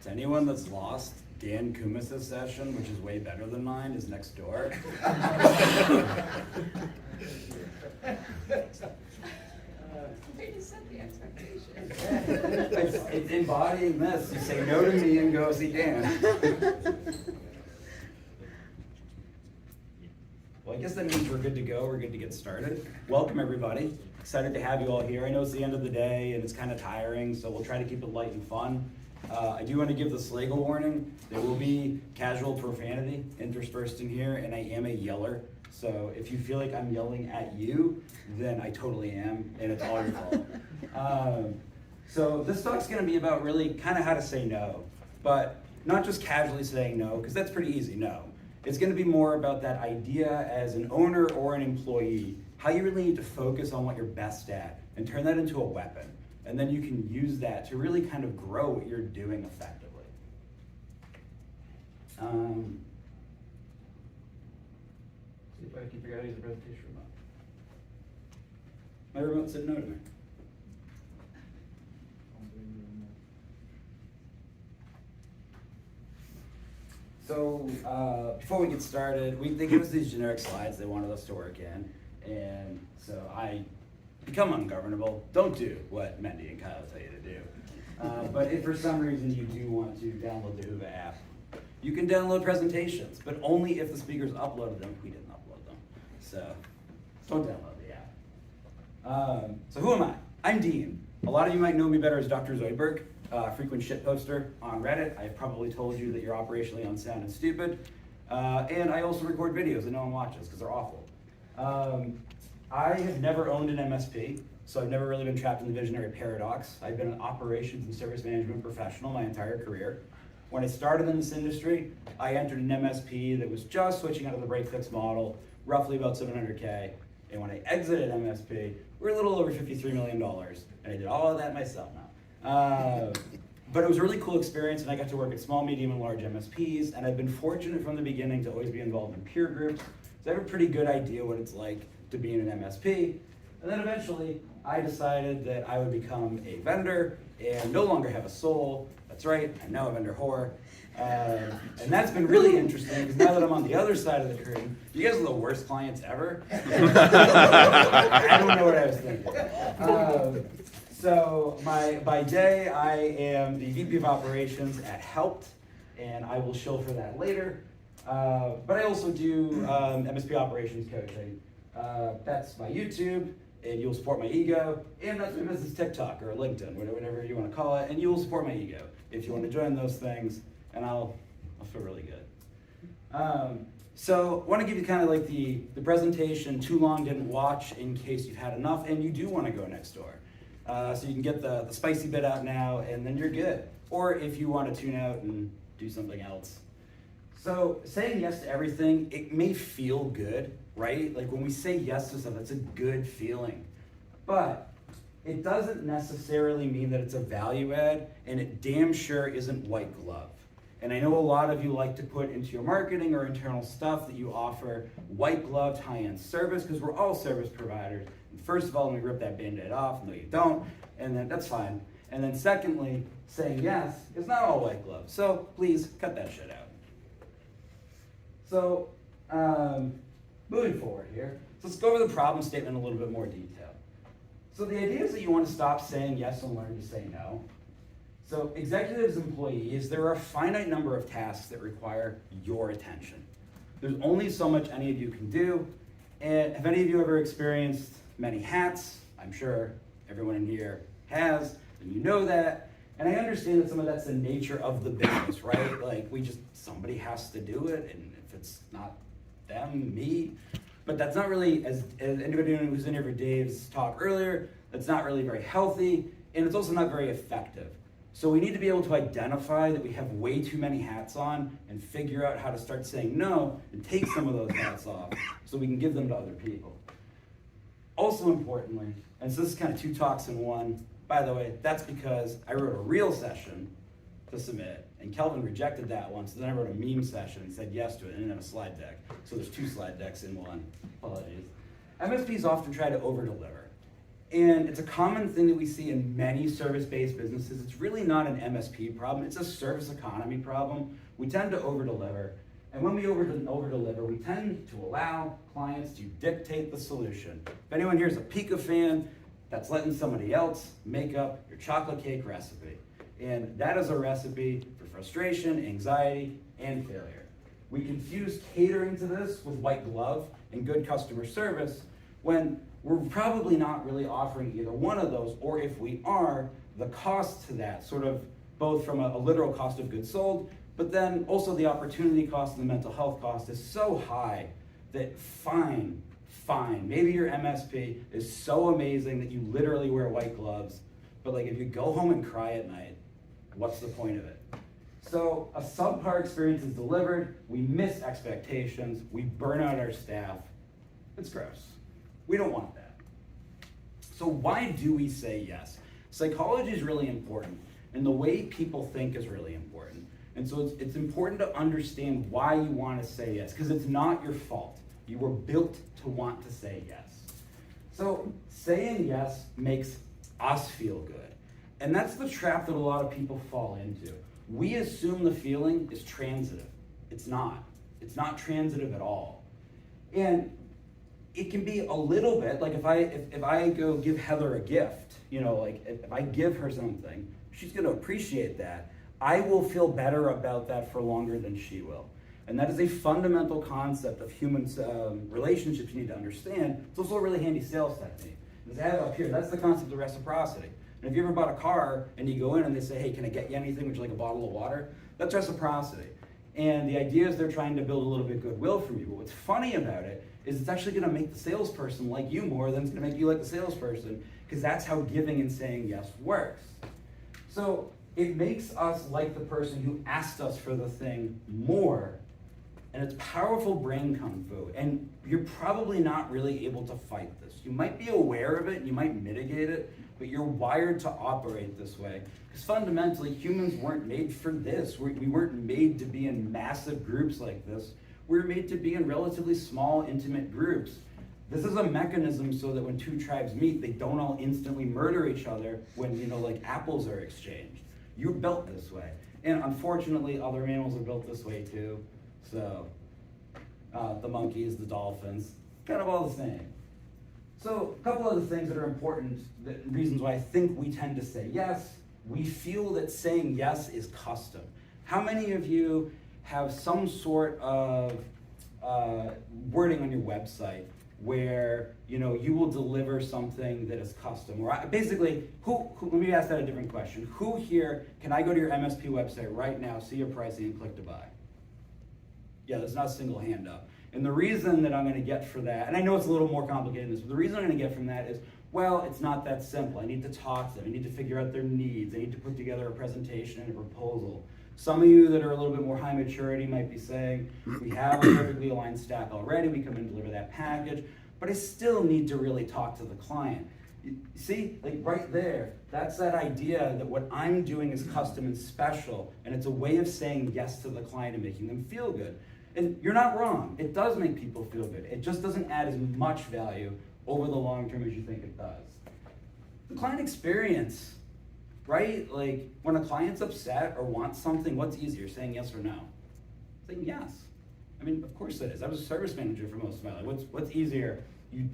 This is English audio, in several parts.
To anyone that's lost, Dan Kumis' session, which is way better than mine, is next door. Way to set the expectation. It's embodying this. You say no to me and go see Dan. Well, I guess that means we're good to go. We're good to get started. Welcome, everybody. Excited to have you all here. I know it's the end of the day and it's kind of tiring, so we'll try to keep it light and fun. I do want to give the SLAGLE warning. There will be casual profanity interspersed in here, and I am a yeller. So if you feel like I'm yelling at you, then I totally am, and it's all your fault. So this talk's going to be about really kind of how to say no, but not just casually saying no, because that's pretty easy, no. It's going to be more about that idea as an owner or an employee, how you really need to focus on what you're best at and turn that into a weapon. And then you can use that to really kind of grow what you're doing effectively. See if I can figure out how to use the presentation remote. My remote said no to me. So before we get started, they give us these generic slides they wanted us to work in. And so I become ungovernable. Don't do what Mendy and Kyle tell you to do. But if for some reason you do want to download the Hoover app, you can download presentations, but only if the speakers uploaded them. We didn't upload them. So don't download the app. So who am I? I'm Dean. A lot of you might know me better as Dr. Zoidberg, frequent shit poster on Reddit. I've probably told you that you're operationally unsound and stupid. And I also record videos that no one watches because they're awful. I have never owned an MSP, so I've never really been trapped in the visionary paradox. I've been an operations and service management professional my entire career. When I started in this industry, I entered an MSP that was just switching out of the break-fix model, roughly about $700K. And when I exited MSP, we're a little over $53 million, and I did all of that myself now. But it was a really cool experience, and I got to work at small, medium, and large MSPs, and I've been fortunate from the beginning to always be involved in peer groups, so I have a pretty good idea what it's like to be in an MSP. And then eventually, I decided that I would become a vendor and no longer have a soul. That's right, I'm now a vendor whore. And that's been really interesting, because now that I'm on the other side of the curtain, you guys are the worst clients ever. I don't know what I was thinking. So by day, I am the VP of Operations at Helped, and I will shill for that later. But I also do MSP operations coaching. That's my YouTube, and you'll support my ego, and that's my business TikTok or LinkedIn, whatever you want to call it, and you will support my ego if you want to join those things, and I'll feel really good. So I want to give you kind of like the presentation, too long didn't watch in case you've had enough, and you do want to go next door. So you can get the spicy bit out now, and then you're good. Or if you want to tune out and do something else. So saying yes to everything, it may feel good, right? Like when we say yes to something, it's a good feeling. But it doesn't necessarily mean that it's a value add, and it damn sure isn't white glove. And I know a lot of you like to put into your marketing or internal stuff that you offer white gloved high-end service, because we're all service providers. And first of all, let me rip that Band-Aid off. No, you don't. And then that's fine. And then secondly, saying yes is not all white glove. So please cut that shit out. So moving forward here, so let's go over the problem statement in a little bit more detail. So the idea is that you want to stop saying yes and learn to say no. So executives, employees, there are a finite number of tasks that require your attention. There's only so much any of you can do. And have any of you ever experienced many hats? I'm sure everyone in here has, and you know that. And I understand that some of that's the nature of the business, right? Like somebody has to do it, and if it's not them, me. But that's not really, as anybody who's in here for Dave's talk earlier, that's not really very healthy, and it's also not very effective. So we need to be able to identify that we have way too many hats on and figure out how to start saying no and take some of those hats off so we can give them to other people. Also importantly, and so this is kind of two talks in one, by the way, that's because I wrote a real session to submit, and Kelvin rejected that one, so then I wrote a meme session and said yes to it, and didn't have a slide deck. So there's two slide decks in one. Apologies. MSPs often try to over-deliver. And it's a common thing that we see in many service-based businesses. It's really not an MSP problem, it's a service economy problem. We tend to over-deliver. And when we over-deliver, we tend to allow clients to dictate the solution. If anyone here is a Pika fan, that's letting somebody else make up your chocolate cake recipe. And that is a recipe for frustration, anxiety, and failure. We confuse catering to this with white glove and good customer service when we're probably not really offering either one of those, or if we are, the cost to that, sort of both from a literal cost of goods sold, but then also the opportunity cost and the mental health cost is so high that fine, maybe your MSP is so amazing that you literally wear white gloves, but like if you go home and cry at night, what's the point of it? So a subpar experience is delivered, we miss expectations, we burn out our staff. It's gross. We don't want that. So why do we say yes? Psychology is really important, and the way people think is really important. And so it's important to understand why you want to say yes, because it's not your fault. You were built to want to say yes. So saying yes makes us feel good. And that's the trap that a lot of people fall into. We assume the feeling is transitive. It's not. It's not transitive at all. And it can be a little bit, like if I go give Heather a gift, you know, like if I give her something, she's gonna appreciate that. I will feel better about that for longer than she will. And that is a fundamental concept of human relationships you need to understand. It's also a really handy sales technique. As I have up here, that's the concept of reciprocity. And if you ever bought a car and you go in and they say, hey, can I get you anything? Would you like a bottle of water? That's reciprocity. And the idea is they're trying to build a little bit of goodwill from you. But what's funny about it is it's actually gonna make the salesperson like you more than it's gonna make you like the salesperson, because that's how giving and saying yes works. So it makes us like the person who asked us for the thing more, and it's powerful brain kung fu, and you're probably not really able to fight this. You might be aware of it, and you might mitigate it, but you're wired to operate this way. Because fundamentally, humans weren't made for this. We weren't made to be in massive groups like this. We were made to be in relatively small, intimate groups. This is a mechanism so that when two tribes meet, they don't all instantly murder each other when, you know, like apples are exchanged. You're built this way. And unfortunately, other animals are built this way too. So, the monkeys, the dolphins, kind of all the same. So, a couple of the things that are important, reasons why I think we tend to say yes. We feel that saying yes is custom. How many of you have some sort of wording on your website where, you know, you will deliver something that is custom? Or basically, who, let me ask that a different question. Who here, can I go to your MSP website right now, see your pricing, and click to buy? Yeah, there's not a single hand up. And the reason that I'm gonna get for that, and I know it's a little more complicated than this, but the reason I'm gonna get from that is, well, it's not that simple. I need to talk to them, I need to figure out their needs, I need to put together a presentation and a proposal. Some of you that are a little bit more high maturity might be saying, we have a perfectly aligned stack already, we come in and deliver that package, but I still need to really talk to the client. You see, like right there, that's that idea that what I'm doing is custom and special, and it's a way of saying yes to the client and making them feel good. And you're not wrong, it does make people feel good. It just doesn't add as much value over the long term as you think it does. The client experience, right? Like when a client's upset or wants something, what's easier, saying yes or no? Saying yes. I mean, of course it is. I was a service manager for most of my life. What's easier? You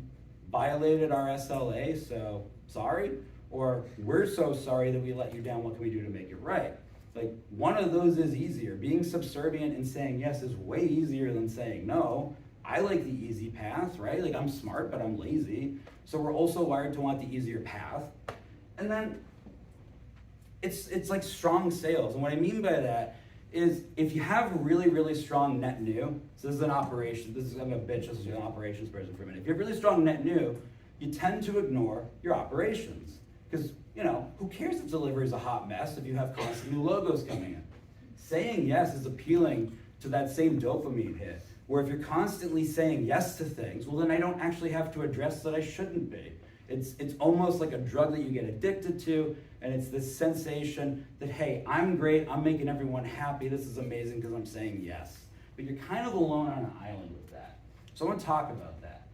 violated our SLA, so sorry? Or we're so sorry that we let you down, what can we do to make it right? Like one of those is easier. Being subservient and saying yes is way easier than saying no. I like the easy path, right? Like I'm smart, but I'm lazy. So we're also wired to want the easier path. And then it's like strong sales. And what I mean by that is if you have really, really strong net new, so this is an operation, I'm a bitch, this is an operations person for a minute. If you have really strong net new, you tend to ignore your operations. Because, you know, who cares if delivery is a hot mess if you have constant new logos coming in? Saying yes is appealing to that same dopamine hit, where if you're constantly saying yes to things, well then I don't actually have to address that I shouldn't be. It's almost like a drug that you get addicted to, and it's this sensation that, hey, I'm great, I'm making everyone happy, this is amazing because I'm saying yes. But you're kind of alone on an island with that. So I want to talk about that.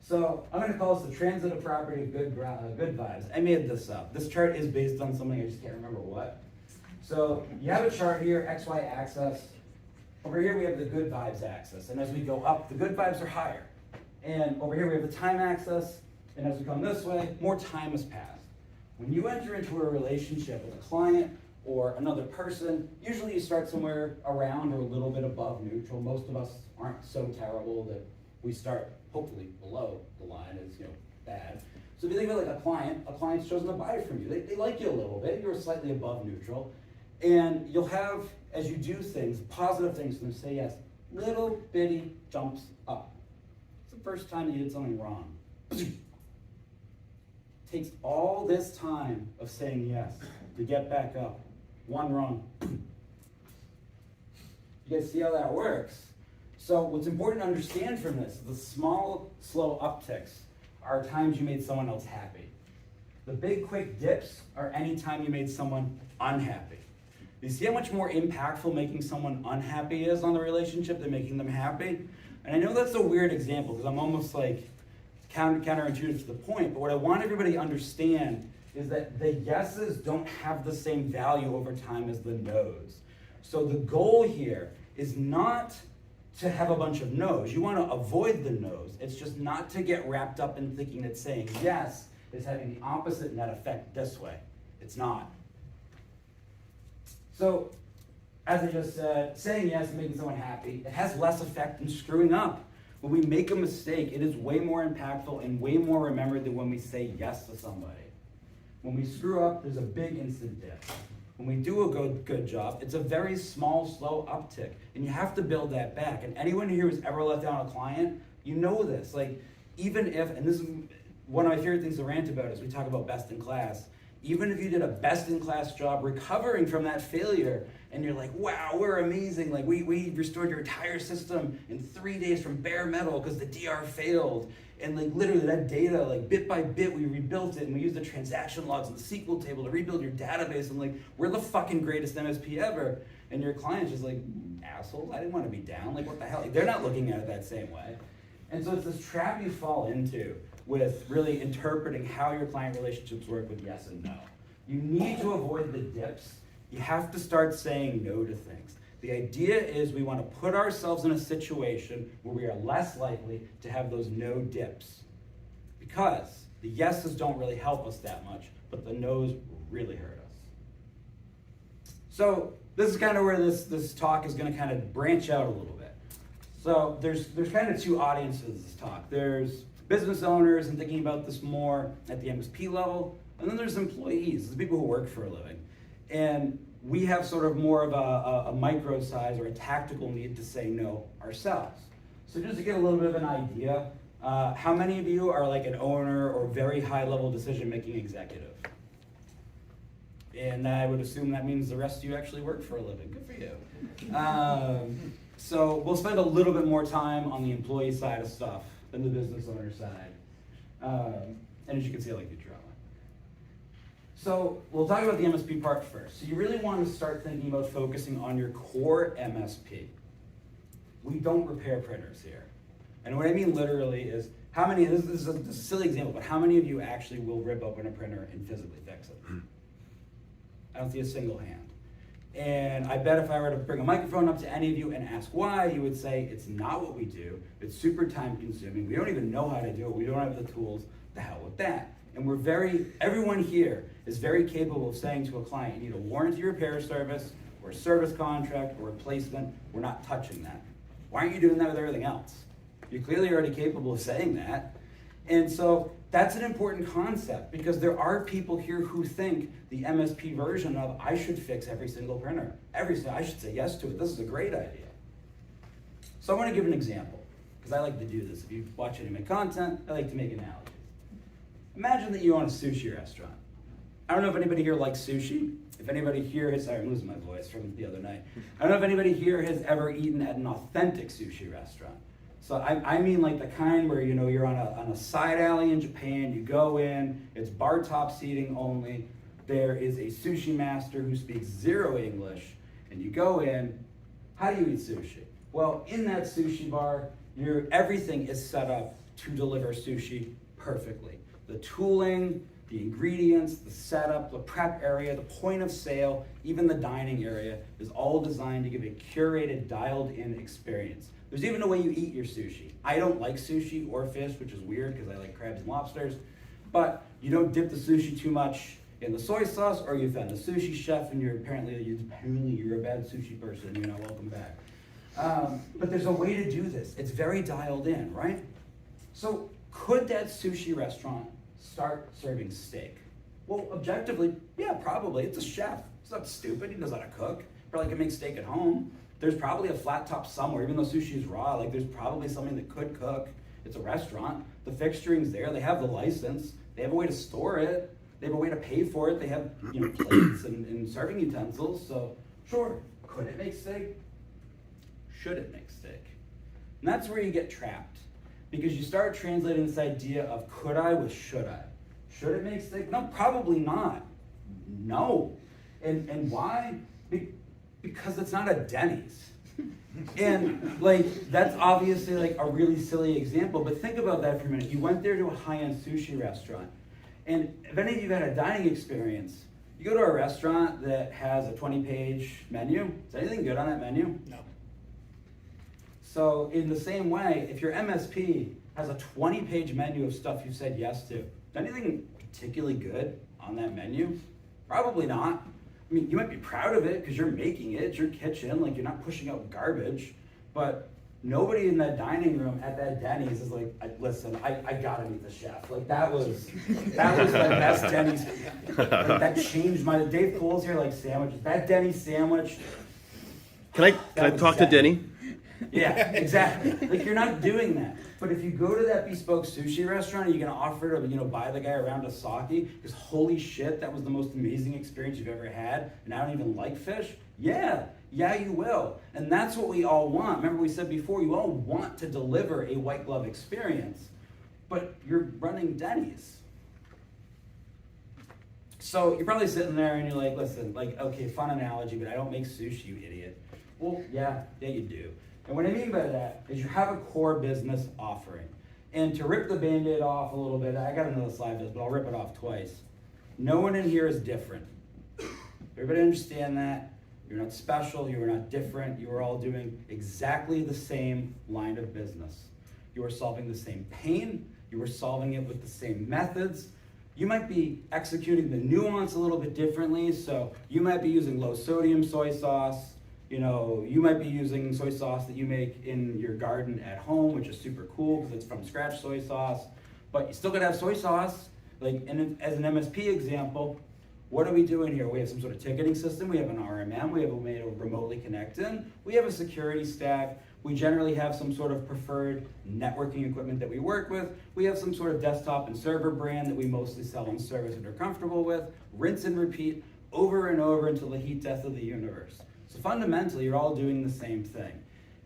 So I'm going to call this the transitive property of good vibes. I made this up. This chart is based on something, I just can't remember what. So you have a chart here, XY axis. Over here we have the good vibes axis, and as we go up, the good vibes are higher. And over here we have the time axis, and as we come this way, more time has passed. When you enter into a relationship with a client or another person, usually you start somewhere around or a little bit above neutral. Most of us aren't so terrible that we start hopefully below the line is bad. So if you think of it like a client's chosen to buy from you. They like you a little bit, you're slightly above neutral. And you'll have, as you do things, positive things to them, say yes, little bitty jumps up. It's the first time that you did something wrong. Takes all this time of saying yes to get back up. One wrong. You guys see how that works? So what's important to understand from this, the small, slow upticks are times you made someone else happy. The big, quick dips are any time you made someone unhappy. You see how much more impactful making someone unhappy is on the relationship than making them happy? And I know that's a weird example because I'm almost like counterintuitive to the point, but what I want everybody to understand is that the yeses don't have the same value over time as the nos. So the goal here is not to have a bunch of no's. You want to avoid the no's. It's just not to get wrapped up in thinking that saying yes is having the opposite net effect this way. It's not. So, as I just said, saying yes and making someone happy, it has less effect than screwing up. When we make a mistake, it is way more impactful and way more remembered than when we say yes to somebody. When we screw up, there's a big instant dip. When we do a good job, it's a very small, slow uptick, and you have to build that back. And anyone here who's ever let down a client, you know this. Like, even if, and this is one of my favorite things to rant about is we talk about best in class. Even if you did a best-in-class job recovering from that failure, and you're like, wow, we're amazing, like we restored your entire system in 3 days from bare metal because the DR failed, and like literally that data, like bit by bit, we rebuilt it, and we used the transaction logs and the SQL table to rebuild your database, and like, we're the fucking greatest MSP ever, and your client's just like, assholes, I didn't want to be down, like what the hell? Like, they're not looking at it that same way. And so it's this trap you fall into with really interpreting how your client relationships work with yes and no. You need to avoid the dips. You have to start saying no to things. The idea is we want to put ourselves in a situation where we are less likely to have those no dips. Because the yeses don't really help us that much, but the no's really hurt us. So this is kind of where this talk is going to kind of branch out a little bit. So there's kind of two audiences in this talk. There's business owners and thinking about this more at the MSP level, and then there's employees, the people who work for a living. And we have sort of more of a micro size or a tactical need to say no ourselves. So just to get a little bit of an idea, how many of you are like an owner or very high level decision-making executive? And I would assume that means the rest of you actually work for a living. Good for you. So we'll spend a little bit more time on the employee side of stuff than the business owner side. And as you can see, I like the drama. So we'll talk about the MSP part first. So you really want to start thinking about focusing on your core MSP. We don't repair printers here. And what I mean literally is, how many, this is a silly example, but how many of you actually will rip open a printer and physically fix it? I don't see a single hand. And I bet if I were to bring a microphone up to any of you and ask why, you would say, it's not what we do, it's super time consuming, we don't even know how to do it, we don't have the tools, the hell with that. And everyone here is very capable of saying to a client, you need a warranty repair service, or a service contract, or replacement, we're not touching that. Why aren't you doing that with everything else? You're clearly already capable of saying that. And so that's an important concept, because there are people here who think the MSP version of, I should fix every single printer. I should say yes to it. This is a great idea. So I want to give an example, because I like to do this. If you watch any of my content, I like to make analogies. Imagine that you own a sushi restaurant. I don't know if anybody here likes sushi. If anybody here has, sorry, I'm losing my voice from the other night. I don't know if anybody here has ever eaten at an authentic sushi restaurant. So I mean like the kind where, you know, you're on a side alley in Japan, you go in, it's bar top seating only, there is a sushi master who speaks zero English, and you go in. How do you eat sushi? Well, in that sushi bar, everything is set up to deliver sushi perfectly. The tooling, the ingredients, the setup, the prep area, the point of sale, even the dining area is all designed to give a curated, dialed-in experience. There's even a way you eat your sushi. I don't like sushi or fish, which is weird because I like crabs and lobsters, but you don't dip the sushi too much in the soy sauce, or you offend the sushi chef and you're a bad sushi person, you're not welcome back. But there's a way to do this. It's very dialed in, right? So could that sushi restaurant start serving steak? Well, objectively, yeah, probably. It's a chef. It's not stupid. He knows how to cook. Probably can make steak at home. There's probably a flat top somewhere, even though sushi is raw, like there's probably something that could cook. It's a restaurant. The fixturing's there. They have the license. They have a way to store it. They have a way to pay for it. They have, plates and serving utensils. So sure, could it make steak? Should it make steak? And that's where you get trapped, because you start translating this idea of could I with should I. Should it make steak? No, probably not. No. And why? Because it's not a Denny's. And that's obviously a really silly example, but think about that for a minute. You went there to a high-end sushi restaurant, and if any of you had a dining experience, you go to a restaurant that has a 20-page menu. Is anything good on that menu? No. So in the same way, if your MSP has a 20-page menu of stuff you've said yes to, is anything particularly good on that menu? Probably not. I mean, you might be proud of it because you're making it, it's your kitchen, you're not pushing out garbage, but nobody in that dining room at that Denny's is like, listen, I gotta meet the chef. That was the best Denny's. That changed my, Dave Cole's here, sandwiches. That Denny's sandwich. Can I talk to Denny? Yeah, exactly. You're not doing that. But if you go to that bespoke sushi restaurant, are you gonna offer to, buy the guy around a sake? Because holy shit, that was the most amazing experience you've ever had, and I don't even like fish? Yeah, you will. And that's what we all want. Remember we said before, you all want to deliver a white glove experience, but you're running Denny's. So you're probably sitting there and you're like, listen, okay, fun analogy, but I don't make sushi, you idiot. Well, yeah, you do. And what I mean by that is you have a core business offering. And to rip the Band-Aid off a little bit, I got another slide for this, but I'll rip it off twice. No one in here is different. Everybody understand that? You're not special, you are not different, you are all doing exactly the same line of business. You are solving the same pain, you are solving it with the same methods. You might be executing the nuance a little bit differently, so you might be using low sodium soy sauce. You might be using soy sauce that you make in your garden at home, which is super cool because it's from scratch soy sauce, but you still gotta have soy sauce. And as an MSP example, what are we doing here? We have some sort of ticketing system, we have an RMM, we have a way to remotely connect in, we have a security stack, we generally have some sort of preferred networking equipment that we work with, we have some sort of desktop and server brand that we mostly sell and service and are comfortable with, rinse and repeat over and over until the heat death of the universe. So fundamentally, you're all doing the same thing.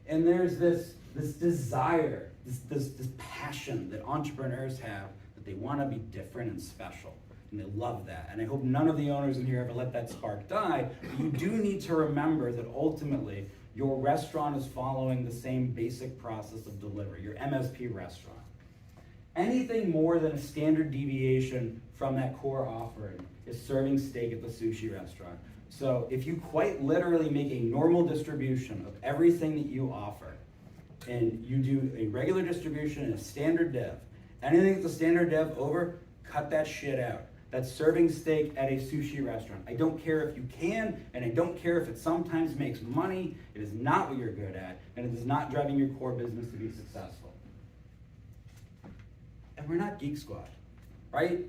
And there's this desire, this passion that entrepreneurs have that they want to be different and special. And they love that. And I hope none of the owners in here ever let that spark die. But you do need to remember that ultimately, your restaurant is following the same basic process of delivery, your MSP restaurant. Anything more than a standard deviation from that core offering is serving steak at the sushi restaurant. So if you quite literally make a normal distribution of everything that you offer, and you do a regular distribution and a standard dev, anything that's a standard dev over, cut that shit out. That's serving steak at a sushi restaurant. I don't care if you can, and I don't care if it sometimes makes money. It is not what you're good at, and it is not driving your core business to be successful. And we're not Geek Squad, right?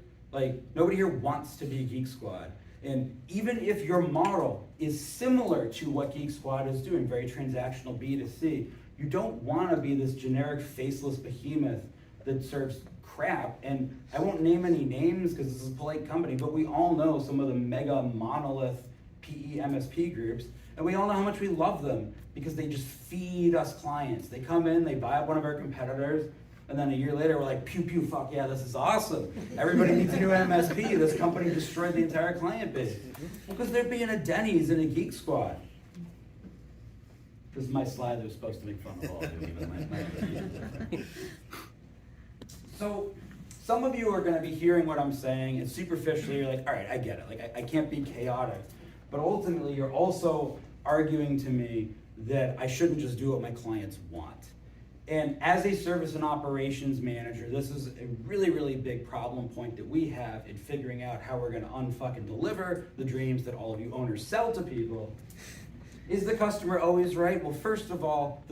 Nobody here wants to be Geek Squad. And even if your model is similar to what Geek Squad is doing, very transactional B2C, you don't want to be this generic faceless behemoth that serves crap. And I won't name any names because this is a polite company, but we all know some of the mega monolith PE MSP groups, and we all know how much we love them because they just feed us clients. They come in, they buy up one of our competitors, and then a year later, we're like, pew, pew, fuck yeah, this is awesome. Everybody needs a new MSP. This company destroyed the entire client base. Because they're being a Denny's and a Geek Squad. This is my slide that was supposed to make fun of all of you, even my So some of you are going to be hearing what I'm saying, and superficially you're like, all right, I get it. Like I can't be chaotic. But ultimately you're also arguing to me that I shouldn't just do what my clients want. And as a service and operations manager, this is a really, really big problem point that we have in figuring out how we're gonna unfucking deliver the dreams that all of you owners sell to people. Is the customer always right? Well, first of all,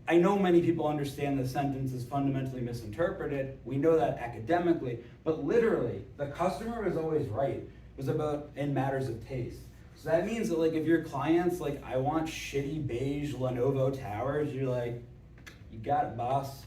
I know many people understand the sentence is fundamentally misinterpreted. We know that academically, but literally, the customer is always right. It was about in matters of taste. So that means that like if your client's like, I want shitty beige Lenovo towers, you're like, you got it, boss.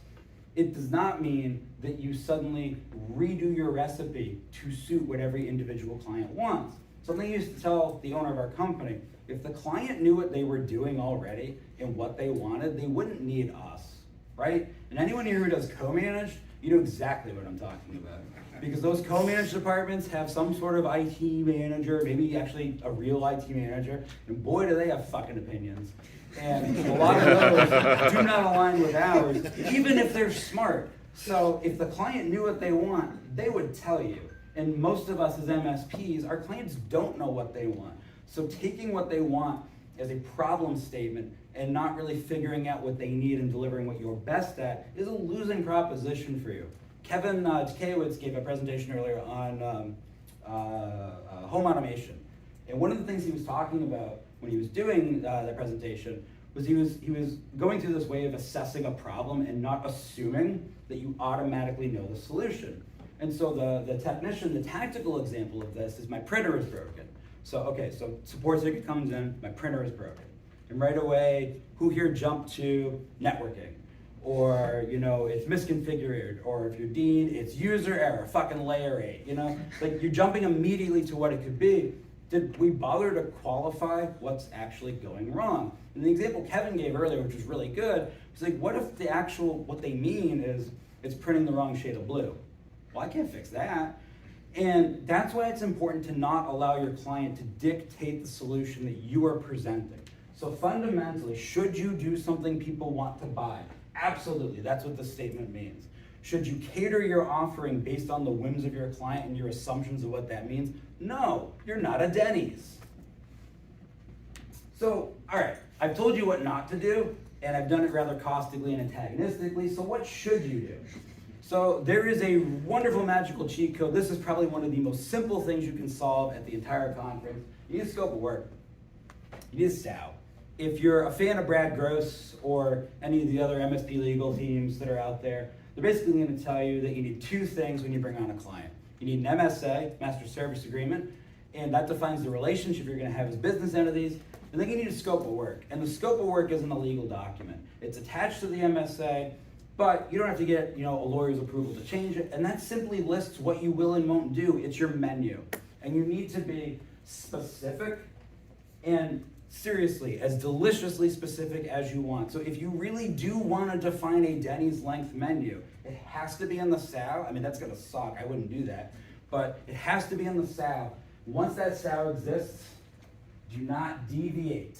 It does not mean that you suddenly redo your recipe to suit what every individual client wants. Something I used to tell the owner of our company, if the client knew what they were doing already and what they wanted, they wouldn't need us, right? And anyone here who does co-managed, you know exactly what I'm talking about. Because those co-managed departments have some sort of IT manager, maybe actually a real IT manager, and boy do they have fucking opinions. And a lot of those do not align with ours, even if they're smart. So if the client knew what they want, they would tell you. And most of us as MSPs, our clients don't know what they want. So taking what they want as a problem statement and not really figuring out what they need and delivering what you're best at is a losing proposition for you. Kevin Tkewitz gave a presentation earlier on home automation. And one of the things he was talking about when he was doing that presentation was he was going through this way of assessing a problem and not assuming that you automatically know the solution. And so the technician, the tactical example of this is my printer is broken. So, okay, so support ticket comes in, my printer is broken. And right away, who here jumped to networking? Or, you know, it's misconfigured, or if you're Dean, it's user error, fucking layer 8, you know? Like, you're jumping immediately to what it could be. Did we bother to qualify what's actually going wrong? And the example Kevin gave earlier, which was really good, was like, what if the actual, what they mean is it's printing the wrong shade of blue? Well, I can't fix that. And that's why it's important to not allow your client to dictate the solution that you are presenting. So fundamentally, should you do something people want to buy? Absolutely, that's what the statement means. Should you cater your offering based on the whims of your client and your assumptions of what that means? No, you're not a Denny's. So, all right, I've told you what not to do, and I've done it rather caustically and antagonistically, so what should you do? So there is a wonderful magical cheat code. This is probably one of the most simple things you can solve at the entire conference. You need a scope of work. You need a SAO. If you're a fan of Brad Gross or any of the other MSP legal teams that are out there, they're basically going to tell you that you need two things when you bring on a client. You need an MSA, Master Service Agreement, and that defines the relationship you're going to have as business entities. And then you need a scope of work. And the scope of work isn't a legal document. It's attached to the MSA, but you don't have to get, you know, a lawyer's approval to change it. And that simply lists what you will and won't do. It's your menu. And you need to be specific and seriously, as deliciously specific as you want. So if you really do want to define a Denny's length menu, it has to be in the SAO. I mean, that's gonna suck, I wouldn't do that. But it has to be in the SAO. Once that SAO exists, do not deviate.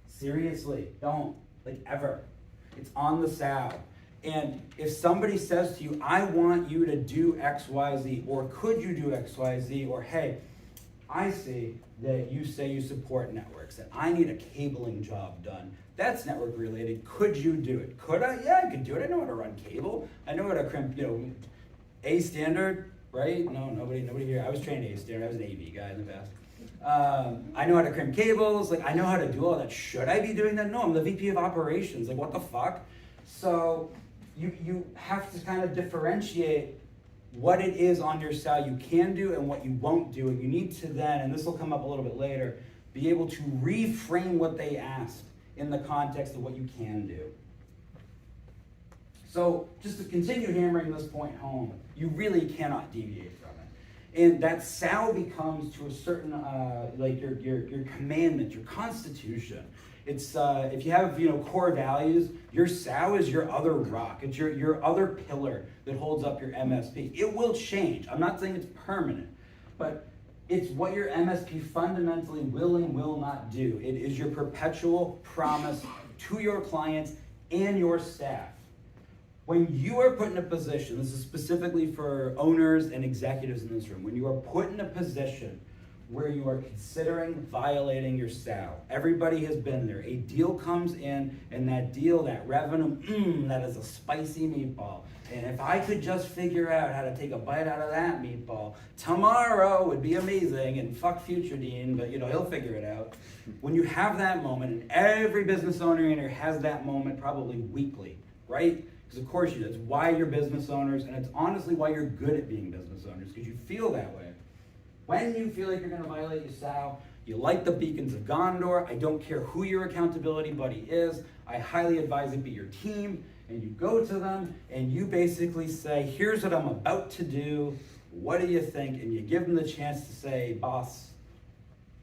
Seriously, don't, like ever. It's on the SAO. And if somebody says to you, I want you to do X, Y, Z, or could you do X, Y, Z, or hey, I see that you say you support networks and I need a cabling job done. That's network related. Could you do it? Could I? Yeah, I could do it. I know how to run cable. I know how to crimp, you know, A standard, right? No, nobody here. I was trained A standard. I was an AV guy in the past. I know how to crimp cables. Like, I know how to do all that. Should I be doing that? No, I'm the VP of operations. Like, what the fuck? So you have to kind of differentiate what it is on your SAO you can do and what you won't do. And you need to then, and this will come up a little bit later, be able to reframe what they asked in the context of what you can do. So just to continue hammering this point home, you really cannot deviate from it. And that SAO becomes to a certain, like your commandment, your constitution. It's, if you have, you know, core values, your SAO is your other rock. It's your other pillar that holds up your MSP. It will change. I'm not saying it's permanent, but it's what your MSP fundamentally will and will not do. It is your perpetual promise to your clients and your staff. When you are put in a position, this is specifically for owners and executives in this room, when you are put in a position where you are considering violating your SAL, everybody has been there. A deal comes in, and that deal, that revenue, that is a spicy meatball. And if I could just figure out how to take a bite out of that meatball, tomorrow would be amazing, and fuck future Dean, but he'll figure it out. When you have that moment, and every business owner in here has that moment probably weekly, right? Because of course you do. It's why you're business owners, and it's honestly why you're good at being business owners, because you feel that way. When you feel like you're going to violate your SAL, you light the beacons of Gondor. I don't care who your accountability buddy is. I highly advise it be your team, and you go to them, and you basically say, here's what I'm about to do. What do you think? And you give them the chance to say, boss,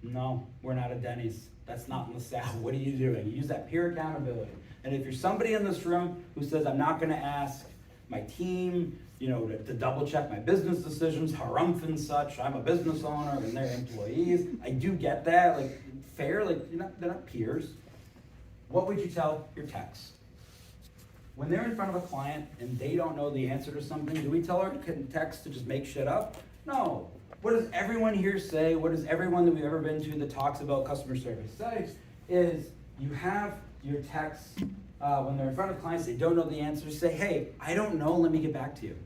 no, we're not at Denny's. That's not in the SAL. What are you doing? You use that peer accountability. And if you're somebody in this room who says, I'm not going to ask my team, to double check my business decisions, harumph and such, I'm a business owner and they're employees. I do get that, fair, they're not peers. What would you tell your techs? When they're in front of a client and they don't know the answer to something, do we tell our techs to just make shit up? No. What does everyone here say? What does everyone that we've ever been to that talks about customer service say? Is you have your techs, when they're in front of clients, they don't know the answer, say, hey, I don't know, let me get back to you.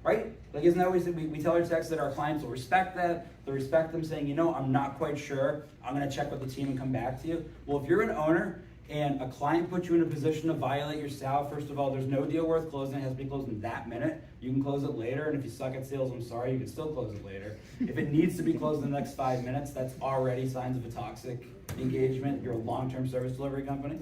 Right? Isn't that what we tell our techs that our clients will respect that? They'll respect them saying, I'm not quite sure. I'm going to check with the team and come back to you. Well, if you're an owner and a client puts you in a position to violate your SAL, first of all, there's no deal worth closing. It has to be closed in that minute. You can close it later, and if you suck at sales, I'm sorry, you can still close it later. If it needs to be closed in the next 5 minutes, that's already signs of a toxic engagement. You're a long-term service delivery company.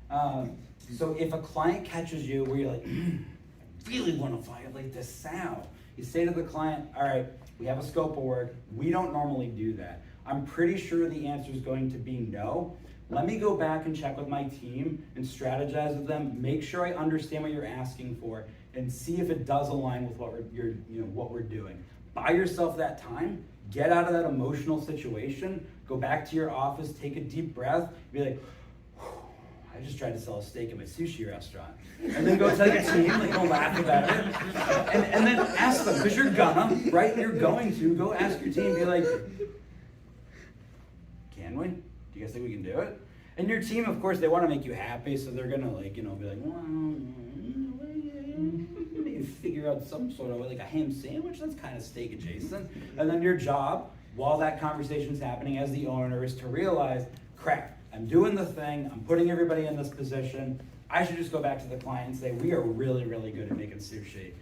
So if a client catches you where you're like, I really want to violate this SAL, you say to the client, all right, we have a scope of work. We don't normally do that. I'm pretty sure the answer is going to be no. Let me go back and check with my team and strategize with them, make sure I understand what you're asking for, and see if it does align with what we're doing. Buy yourself that time, get out of that emotional situation, go back to your office, take a deep breath, be like, I just tried to sell a steak at my sushi restaurant. And then go tell your team, go laugh about it. And then ask them, because you're gonna, right? You're going to go ask your team, be like, can we? Do you guys think we can do it? And your team, of course, they want to make you happy, so they're gonna be like, well, maybe figure out some sort of a ham sandwich that's kind of steak adjacent. And then your job, while that conversation's happening as the owner, is to realize, crap, I'm doing the thing, I'm putting everybody in this position. I should just go back to the client and say, we are really, really good at making sushi.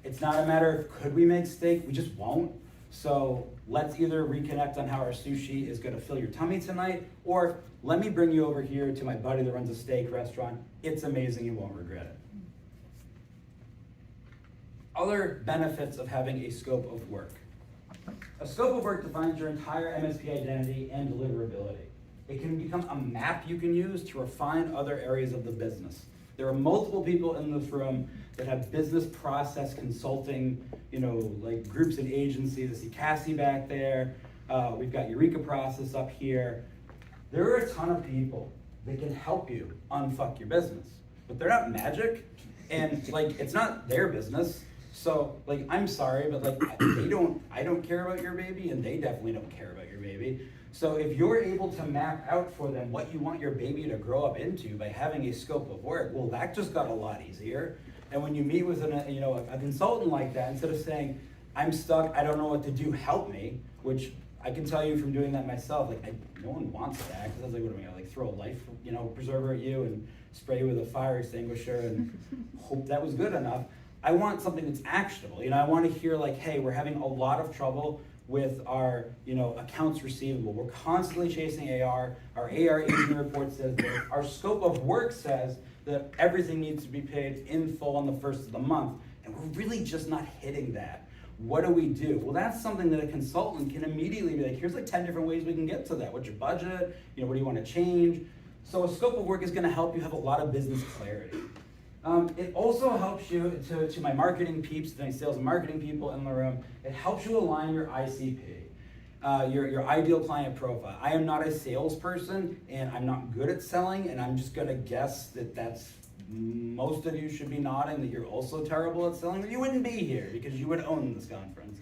It's not a matter of could we make steak, we just won't. So let's either reconnect on how our sushi is gonna fill your tummy tonight, or let me bring you over here to my buddy that runs a steak restaurant. It's amazing, you won't regret it. Other benefits of having a scope of work. A scope of work defines your entire MSP identity and deliverability. It can become a map you can use to refine other areas of the business. There are multiple people in this room that have business process consulting, groups and agencies. I see Cassie back there. We've got Eureka Process up here. There are a ton of people that can help you unfuck your business, but they're not magic, and it's not their business. So I'm sorry, but I don't care about your baby, and they definitely don't care about your baby. So if you're able to map out for them what you want your baby to grow up into by having a scope of work, well, that just got a lot easier. And when you meet with a consultant like that, instead of saying, I'm stuck, I don't know what to do, help me, which I can tell you from doing that myself, no one wants that, because I was what am I gonna throw a life, preserver at you and spray you with a fire extinguisher and hope that was good enough. I want something that's actionable. I want to hear hey, we're having a lot of trouble with our, accounts receivable. We're constantly chasing AR. Our AR aging report says that. Our scope of work says that everything needs to be paid in full on the first of the month, and we're really just not hitting that. What do we do? Well, that's something that a consultant can immediately be here's 10 different ways we can get to that. What's your budget? What do you want to change? So a scope of work is going to help you have a lot of business clarity. It also helps you, to my marketing peeps, the sales and marketing people in the room, it helps you align your ICP, your ideal client profile. I am not a salesperson, and I'm not good at selling, and I'm just gonna guess that that's most of you should be nodding that you're also terrible at selling, or you wouldn't be here because you would own this conference.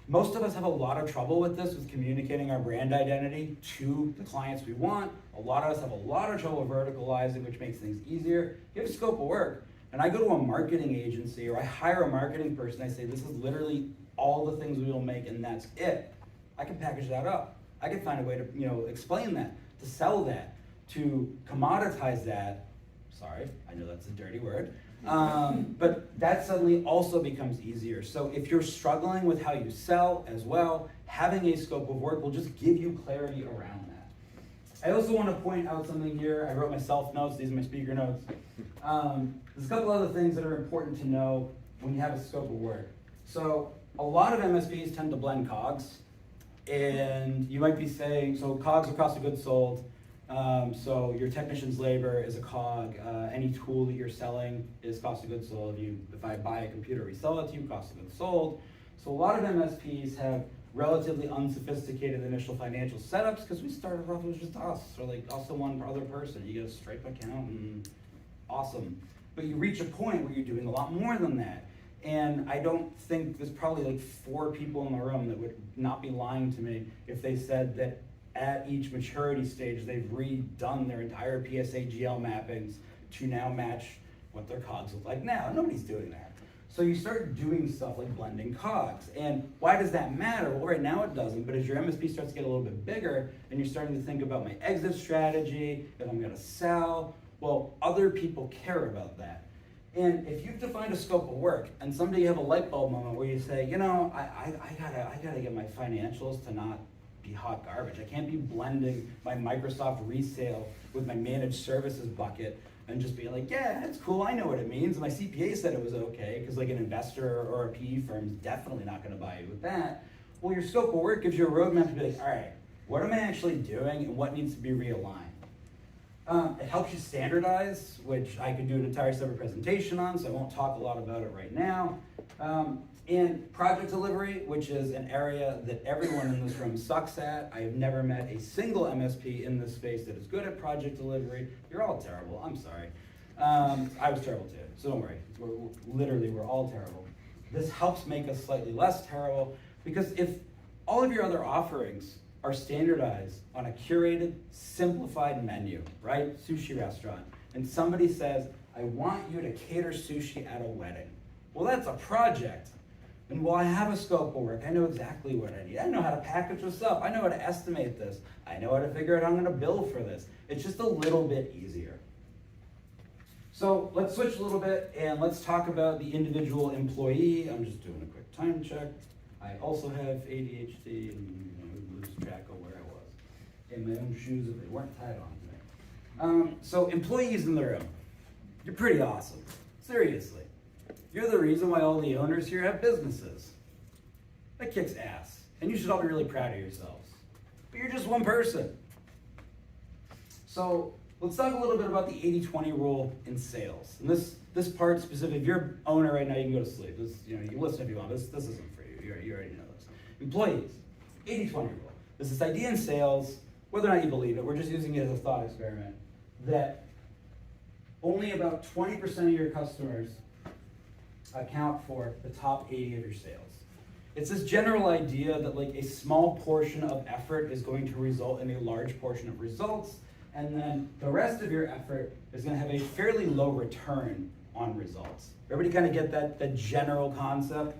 Most of us have a lot of trouble with this, with communicating our brand identity to the clients we want. A lot of us have a lot of trouble verticalizing, which makes things easier. You have a scope of work, and I go to a marketing agency or I hire a marketing person, I say, this is literally all the things we will make and that's it. I can package that up. I can find a way to explain that, to sell that, to commoditize that. Sorry, I know that's a dirty word. But that suddenly also becomes easier. So if you're struggling with how you sell as well, having a scope of work will just give you clarity around that. I also want to point out something here. I wrote my self notes, these are my speaker notes. There's a couple other things that are important to know when you have a scope of work. So a lot of MSPs tend to blend COGS, and you might be saying, so COGS are cost of goods sold. So your technician's labor is a COG. Any tool that you're selling is cost of goods sold. If I buy a computer, resell it to you, cost of goods sold. So a lot of MSPs have relatively unsophisticated initial financial setups because we started off, it was just us, or like us and one other person. You get a Stripe account and awesome. But you reach a point where you're doing a lot more than that. And I don't think there's probably like 4 people in the room that would not be lying to me if they said that at each maturity stage, they've redone their entire PSA GL mappings to now match what their COGS look like now. Nobody's doing that. So you start doing stuff like blending COGS. And why does that matter? Well, right now it doesn't, but as your MSP starts to get a little bit bigger and you're starting to think about my exit strategy, if I'm gonna sell, well, other people care about that. And if you've defined a scope of work and someday you have a light bulb moment where you say, I gotta get my financials to not be hot garbage. I can't be blending my Microsoft resale with my managed services bucket and just be like, yeah, it's cool, I know what it means. My CPA said it was okay, because like an investor or a PE firm is definitely not gonna buy you with that. Well, your scope of work gives you a roadmap to be like, all right, what am I actually doing and what needs to be realigned? It helps you standardize, which I could do an entire separate presentation on, so I won't talk a lot about it right now. And project delivery, which is an area that everyone in this room sucks at. I have never met a single MSP in this space that is good at project delivery. You're all terrible, I'm sorry. I was terrible too, so don't worry. We're all terrible. This helps make us slightly less terrible, because if all of your other offerings are standardized on a curated, simplified menu, right? Sushi restaurant. And somebody says, I want you to cater sushi at a wedding. Well, that's a project. And while I have a scope of work, I know exactly what I need. I know how to package this up. I know how to estimate this. I know how to figure out how I'm gonna bill for this. It's just a little bit easier. So let's switch a little bit and let's talk about the individual employee. I'm just doing a quick time check. I also have ADHD and lose track of where I was in my own shoes if they weren't tied on to me. So employees in the room, you're pretty awesome. Seriously. You're the reason why all the owners here have businesses. That kicks ass. And you should all be really proud of yourselves. But you're just one person. So let's talk a little bit about the 80-20 rule in sales. And this part specific, if you're an owner right now, you can go to sleep. You can listen if you want. This isn't for you. You already know this. Employees, 80-20 rule. There's this idea in sales, whether or not you believe it, we're just using it as a thought experiment, that only about 20% of your customers account for the top 80 of your sales. It's this general idea that like a small portion of effort is going to result in a large portion of results, and then the rest of your effort is going to have a fairly low return on results. Everybody kind of get that general concept?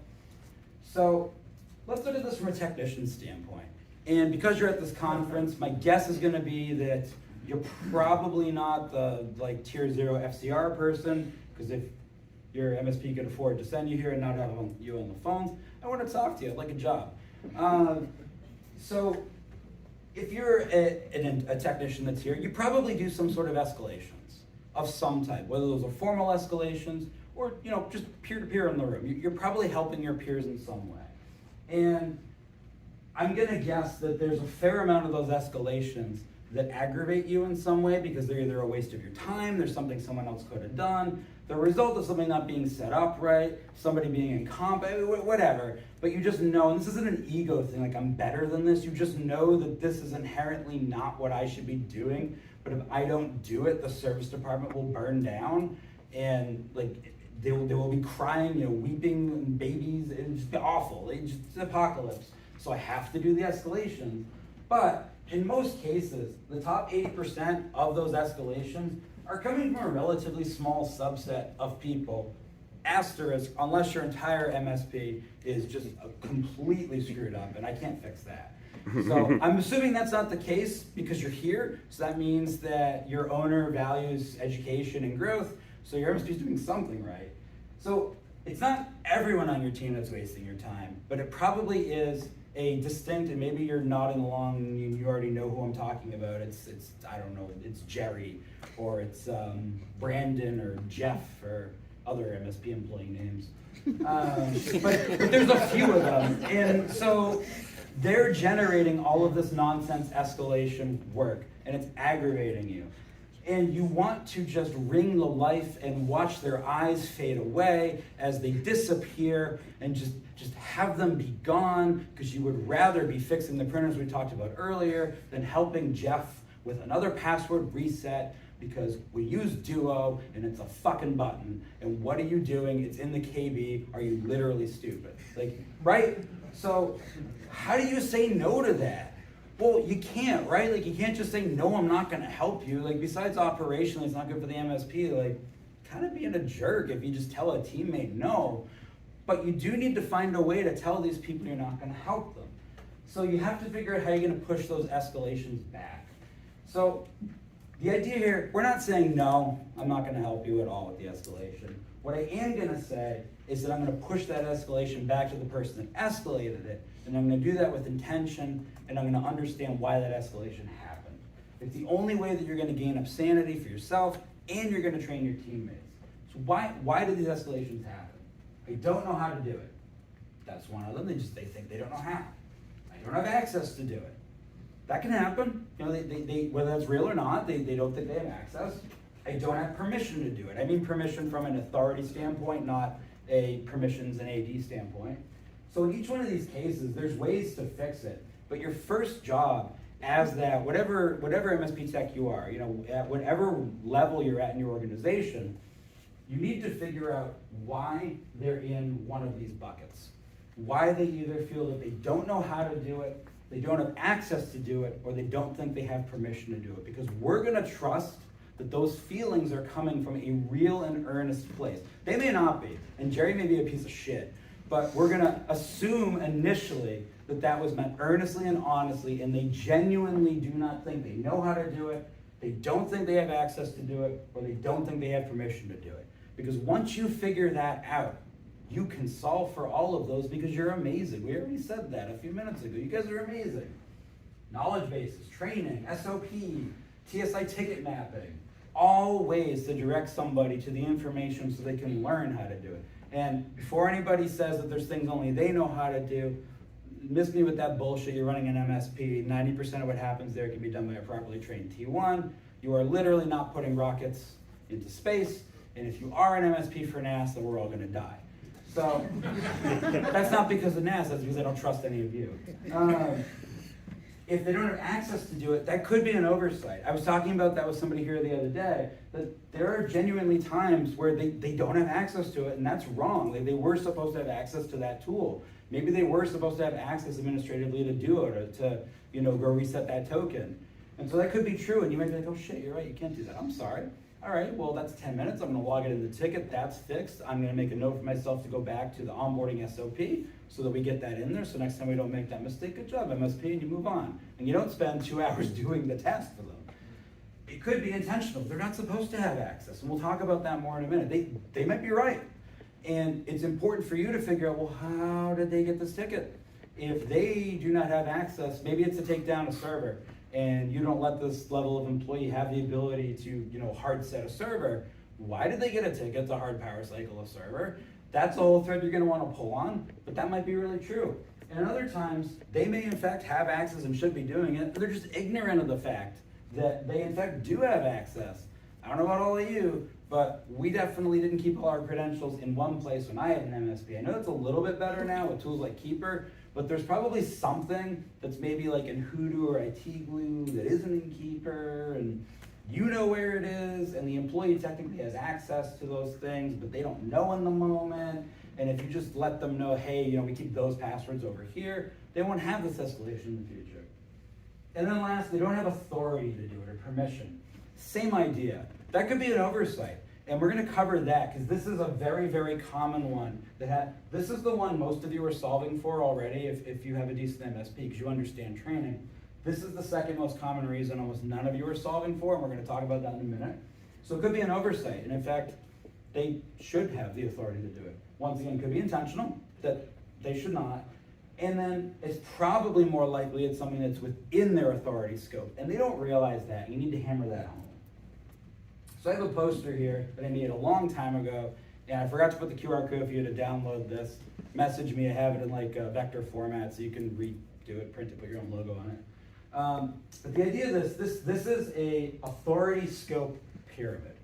So let's look at this from a technician standpoint. And because you're at this conference, my guess is going to be that you're probably not the like tier 0 FCR person, because if your MSP could afford to send you here and not have you on the phones, I want to talk to you. I'd like a job. So if you're a technician that's here, you probably do some sort of escalations of some type, whether those are formal escalations or just peer-to-peer in the room. You're probably helping your peers in some way. And I'm gonna guess that there's a fair amount of those escalations that aggravate you in some way because they're either a waste of your time, there's something someone else could have done, the result of something not being set up right, somebody being incompetent, whatever. But you just know, and this isn't an ego thing, like I'm better than this, you just know that this is inherently not what I should be doing, but if I don't do it, the service department will burn down, and like they will be crying, weeping, and babies, and just be awful. It's just an apocalypse. So I have to do the escalations. But in most cases, the top 80% of those escalations are coming from a relatively small subset of people. Asterisk, unless your entire MSP is just completely screwed up, and I can't fix that. So I'm assuming that's not the case because you're here, so that means that your owner values education and growth, so your MSP is doing something right. So it's not everyone on your team that's wasting your time, but it probably is a distinct, and maybe you're nodding along and you already know who I'm talking about. It's I don't know, it's Jerry, or it's Brandon, or Jeff, or other MSP employee names. But there's a few of them, and so they're generating all of this nonsense escalation work, and it's aggravating you. And you want to just wring the life and watch their eyes fade away as they disappear, and just have them be gone, because you would rather be fixing the printers we talked about earlier than helping Jeff with another password reset, because we use Duo and it's a fucking button. And what are you doing? It's in the KB. Are you literally stupid? Like, right? So how do you say no to that? Well, you can't, right? Like, you can't just say, no, I'm not gonna help you. Like, besides operationally, it's not good for the MSP, like, kind of being a jerk if you just tell a teammate no. But you do need to find a way to tell these people you're not gonna help them. So you have to figure out how you're gonna push those escalations back. So the idea here, we're not saying, no, I'm not gonna help you at all with the escalation. What I am gonna say is that I'm gonna push that escalation back to the person that escalated it, and I'm gonna do that with intention, and I'm gonna understand why that escalation happened. It's the only way that you're gonna gain up sanity for yourself, and you're gonna train your teammates. So why do these escalations happen? I don't know how to do it. That's one of them. They think they don't know how. I don't have access to do it. That can happen. They whether that's real or not, they don't think they have access. I don't have permission to do it. I mean permission from an authority standpoint, not a permissions and AD standpoint. So in each one of these cases, there's ways to fix it. But your first job as that, whatever MSP tech you are, at whatever level you're at in your organization, you need to figure out why they're in one of these buckets. Why they either feel that they don't know how to do it, they don't have access to do it, or they don't think they have permission to do it. Because we're gonna trust that those feelings are coming from a real and earnest place. They may not be, and Jerry may be a piece of shit, but we're gonna assume initially that that was meant earnestly and honestly, and they genuinely do not think they know how to do it, they don't think they have access to do it, or they don't think they have permission to do it. Because once you figure that out, you can solve for all of those because you're amazing. We already said that a few minutes ago. You guys are amazing. Knowledge bases, training, SOP, TSI ticket mapping, all ways to direct somebody to the information so they can learn how to do it. And before anybody says that there's things only they know how to do, miss me with that bullshit. You're running an MSP. 90% of what happens there can be done by a properly trained T1. You are literally not putting rockets into space. And if you are an MSP for NASA, we're all gonna die. So that's not because of NASA, that's because I don't trust any of you. If they don't have access to do it, that could be an oversight. I was talking about that with somebody here the other day, that there are genuinely times where they don't have access to it, and that's wrong. They were supposed to have access to that tool. Maybe they were supposed to have access administratively to Duo to go reset that token. And so that could be true, and you might be like, oh shit, you're right, you can't do that. I'm sorry. All right, well, that's 10 minutes. I'm gonna log it in the ticket. That's fixed. I'm gonna make a note for myself to go back to the onboarding SOP so that we get that in there. So next time we don't make that mistake, good job, MSP, and you move on. And you don't spend 2 hours doing the task for them. It could be intentional. They're not supposed to have access. And we'll talk about that more in a minute. They might be right. And it's important for you to figure out, well, how did they get this ticket? If they do not have access, maybe it's to take down a server, and you don't let this level of employee have the ability to, hard set a server. Why did they get a ticket to hard power cycle a server? That's a whole thread you're gonna wanna pull on, but that might be really true. And other times, they may in fact have access and should be doing it, but they're just ignorant of the fact that they in fact do have access. I don't know about all of you, but we definitely didn't keep all our credentials in one place when I had an MSP. I know it's a little bit better now with tools like Keeper, but there's probably something that's maybe like in Hoodoo or IT Glue that isn't in Keeper, and you know where it is, and the employee technically has access to those things, but they don't know in the moment. And if you just let them know, hey, we keep those passwords over here, they won't have this escalation in the future. And then last, they don't have authority to do it or permission. Same idea. That could be an oversight. And we're going to cover that because this is a very, very common one. This is the one most of you are solving for already if you have a decent MSP because you understand training. This is the second most common reason almost none of you are solving for, and we're going to talk about that in a minute. So it could be an oversight, and in fact, they should have the authority to do it. Once again, it could be intentional, that they should not, and then it's probably more likely it's something that's within their authority scope, and they don't realize that. You need to hammer that home. So I have a poster here that I made a long time ago, and I forgot to put the QR code for you to download this. Message me, I have it in like a vector format, so you can redo it, print it, put your own logo on it. But the idea of this is a authority scope pyramid.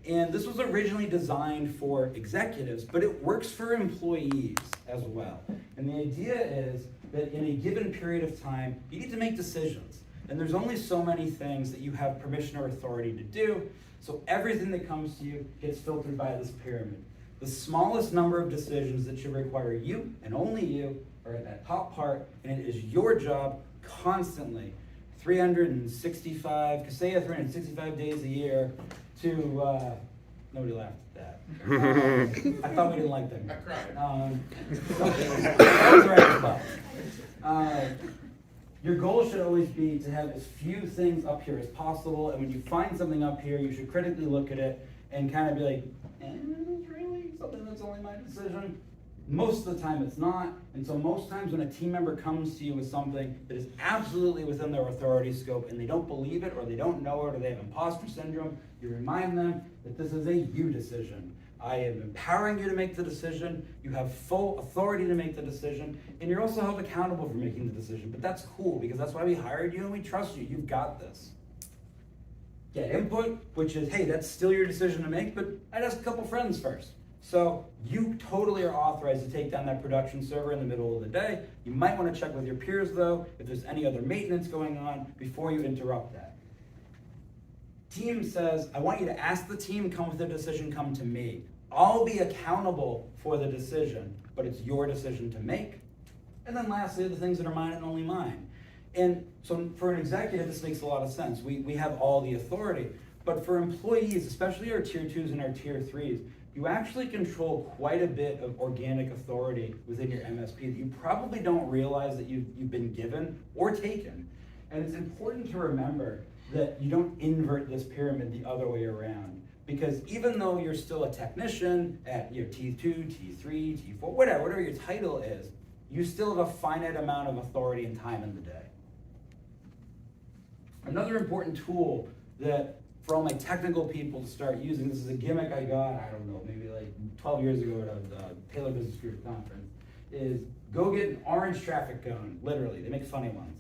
And this was originally designed for executives, but it works for employees as well. And the idea is that in a given period of time, you need to make decisions. And there's only so many things that you have permission or authority to do. So everything that comes to you gets filtered by this pyramid. The smallest number of decisions that should require you and only you are at that top part, and it is your job constantly, 365 days a year to, nobody laughed at that. I thought we didn't like them. I cried. That was right as well. Your goal should always be to have as few things up here as possible, and when you find something up here, you should critically look at it and kind of be like, is this really something that's only my decision? Most of the time it's not, and so most times when a team member comes to you with something that is absolutely within their authority scope and they don't believe it or they don't know it or they have imposter syndrome, you remind them that this is a you decision. I am empowering you to make the decision, you have full authority to make the decision, and you're also held accountable for making the decision. But that's cool because that's why we hired you and we trust you. You've got this. Get input, which is, hey, that's still your decision to make, but I'd ask a couple friends first. So you totally are authorized to take down that production server in the middle of the day. You might want to check with your peers though, if there's any other maintenance going on before you interrupt that. Team says, I want you to ask the team, come with a decision, come to me. I'll be accountable for the decision, but it's your decision to make. And then lastly, the things that are mine and only mine. And so for an executive, this makes a lot of sense. We have all the authority, but for employees, especially our tier 2s and our tier 3s, you actually control quite a bit of organic authority within your MSP that you probably don't realize that you've been given or taken. And it's important to remember that you don't invert this pyramid the other way around. Because even though you're still a technician at T2, T3, T4, whatever your title is, you still have a finite amount of authority and time in the day. Another important tool that for all my technical people to start using, this is a gimmick I got, I don't know, maybe like 12 years ago at a Taylor Business Group conference, is go get an orange traffic cone, literally, they make funny ones.